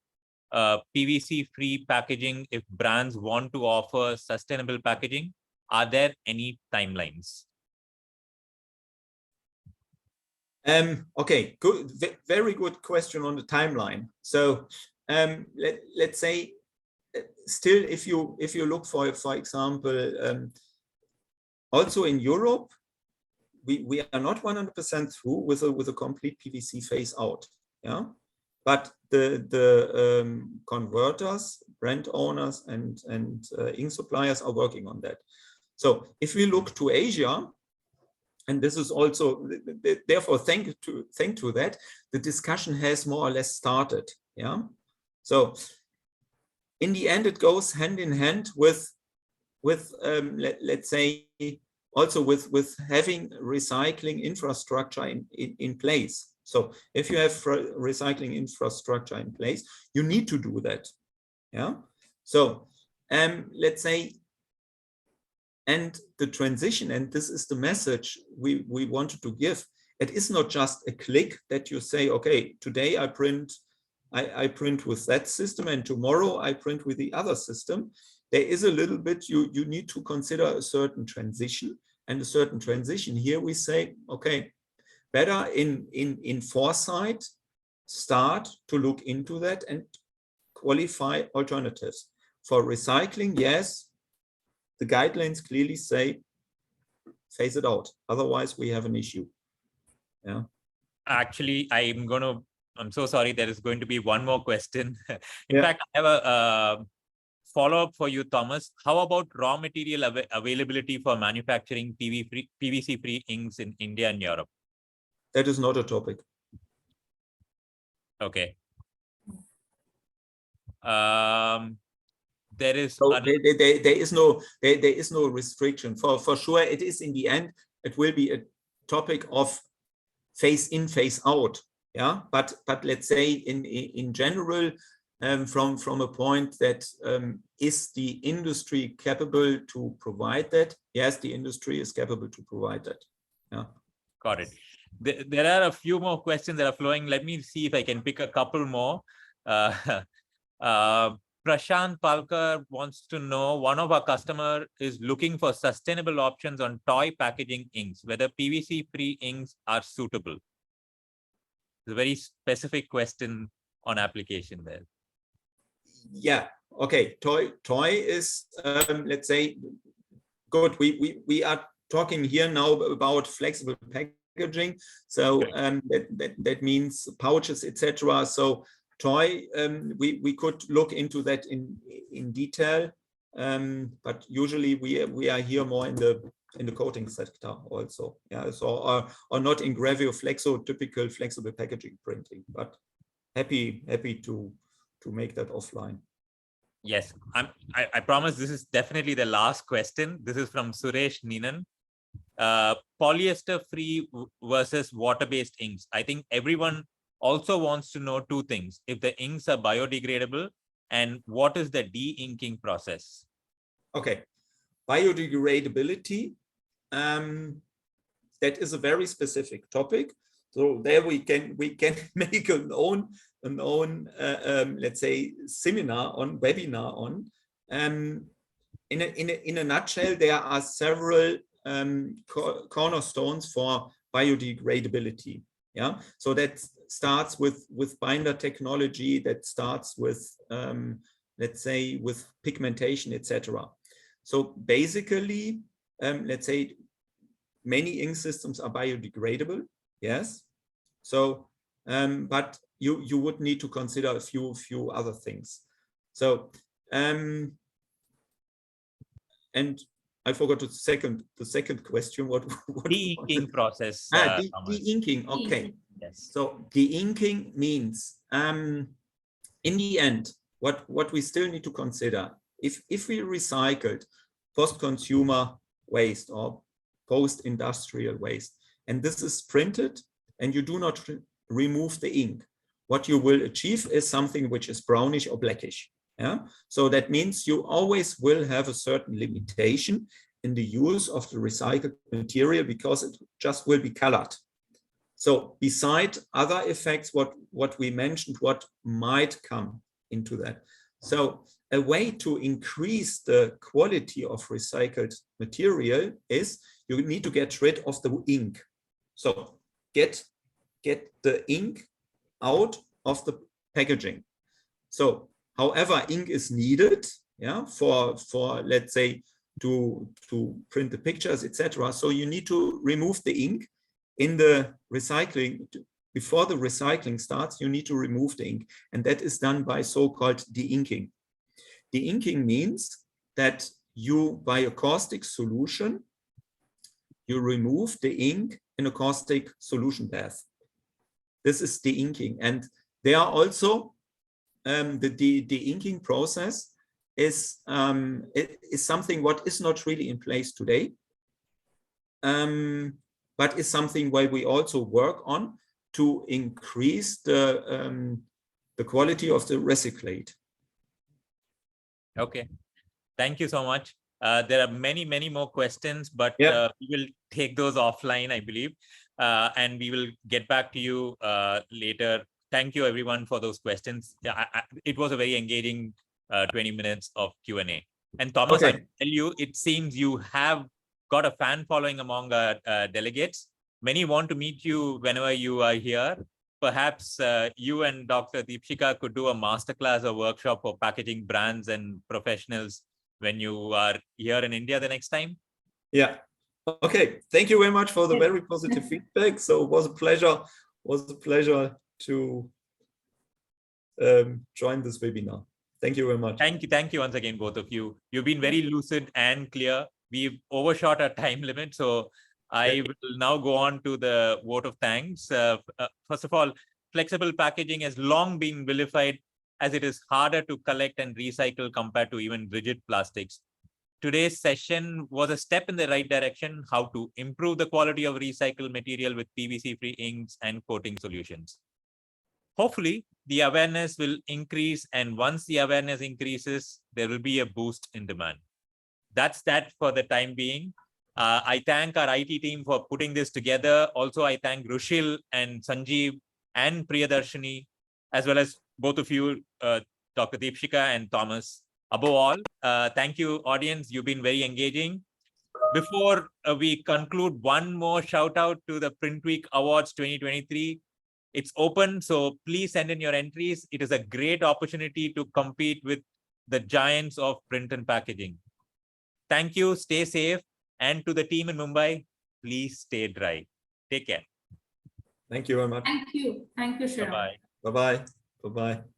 PVC-free packaging if brands want to offer sustainable packaging? Are there any timelines? Okay, good, very good question on the timeline. So let's say, still, if you look for example, also in Europe, we are not 100% through with a complete PVC phase out. Yeah, but the converters, brand owners, and ink suppliers are working on that. So if we look to Asia, and this is also, therefore, thank to that, the discussion has more or less started. Yeah. So in the end, it goes hand in hand with let's say, also with having recycling infrastructure in place. So if you have recycling infrastructure in place, you need to do that. Yeah. So let's say, and the transition, and this is the message we wanted to give. It is not just a click that you say, okay, today I print with that system, and tomorrow I print with the other system. There is a little bit, you need to consider a certain transition, and a certain transition here we say, okay, better in foresight, start to look into that and qualify alternatives. For recycling, yes, the guidelines clearly say phase it out, otherwise we have an issue. Yeah. Actually, I'm so sorry, there is going to be one more question. In fact, I have a follow-up for you, Thomas. How about raw material availability for manufacturing PVC-free inks in India and Europe? That is not a topic. Okay. There is no restriction. For sure, it is in the end, it will be a topic of phase in, phase out. Yeah, but let's say in general, from a point that is the industry capable to provide that? Yes, the industry is capable to provide that. Yeah. Got it. There are a few more questions that are flowing. Let me see if I can pick a couple more. Prashant Palkar wants to know, one of our customer is looking for sustainable options on toy packaging inks, whether PVC-free inks are suitable. It's a very specific question on application there. Yeah, okay. Toy is, let's say, good. We are talking here now about flexible packaging. So that means pouches, etc. So toy, we could look into that in detail, but usually we are here more in the coating sector also. Yeah, so or not in gravure-flexo, typical flexible packaging printing, but happy to make that offline. Yes, I promise this is definitely the last question. This is from Suresh Ninan. Polyester-free versus water-based inks. I think everyone also wants to know two things: if the inks are biodegradable, and what is the de-inking process? Okay, biodegradability, that is a very specific topic. So there we can make an own let's say webinar on. In a nutshell, there are several cornerstones for biodegradability. Yeah, so that starts with binder technology, that starts with let's say with pigmentation, etc. So basically, let's say many ink systems are biodegradable. Yes. So, but you would need to consider a few other things. So, and I forgot the second question. What de-inking process? De-inking. Okay. Yes. So de-inking means, in the end, what we still need to consider, if we recycled post-consumer waste or post-industrial waste, and this is printed, and you do not remove the ink, what you will achieve is something which is brownish or blackish. Yeah. So that means you always will have a certain limitation in the use of the recycled material because it just will be colored. So beside other effects, what we mentioned, what might come into that. So a way to increase the quality of recycled material is you need to get rid of the ink. So get the ink out of the packaging. So however, ink is needed, yeah, for let's say to print the pictures, etc. So you need to remove the ink in the recycling. Before the recycling starts, you need to remove the ink, and that is done by so-called de-inking. De-inking means that you, by a caustic solution, you remove the ink in a caustic solution bath. This is de-inking, and there are also the de-inking process is something what is not really in place today, but is something where we also work on to increase the quality of the recyclate. Okay, thank you so much. There are many more questions, but we will take those offline, I believe, and we will get back to you later. Thank you everyone for those questions. It was a very engaging 20 minutes of Q&A. And Thomas, I tell you, it seems you have got a fan following among delegates. Many want to meet you whenever you are here. Perhaps you and Dr. Dipshikha could do a masterclass or workshop for packaging brands and professionals when you are here in India the next time. Yeah. Okay. Thank you very much for the very positive feedback. So it was a pleasure to join this webinar. Thank you very much. Thank you once again, both of you. You've been very lucid and clear. We've overshot our time limit, so I will now go on to the vote of thanks. First of all, flexible packaging has long been vilified as it is harder to collect and recycle compared to even rigid plastics. Today's session was a step in the right direction, how to improve the quality of recycled material with PVC-free inks and coating solutions. hopefully the awareness will increase. And once the awareness increases, there will be a boost in demand. That's that for the time being. I thank our IT team for putting this together. Also, I thank Rushil and Sanjeev and Priyadarshini, as well as both of you, Dr. Dipshikha and Thomas. Above all, thank you, audience. You've been very engaging. Before we conclude, one more shout out to the PrintWeek Awards 2023. It's open, so please send in your entries. It is a great opportunity to compete with the giants of print and packaging. Thank you, stay safe. And to the team in Mumbai, please stay dry. Take care. Thank you very much. Thank you. Thank you, Shiram. Bye-bye. Bye-bye. Bye-bye.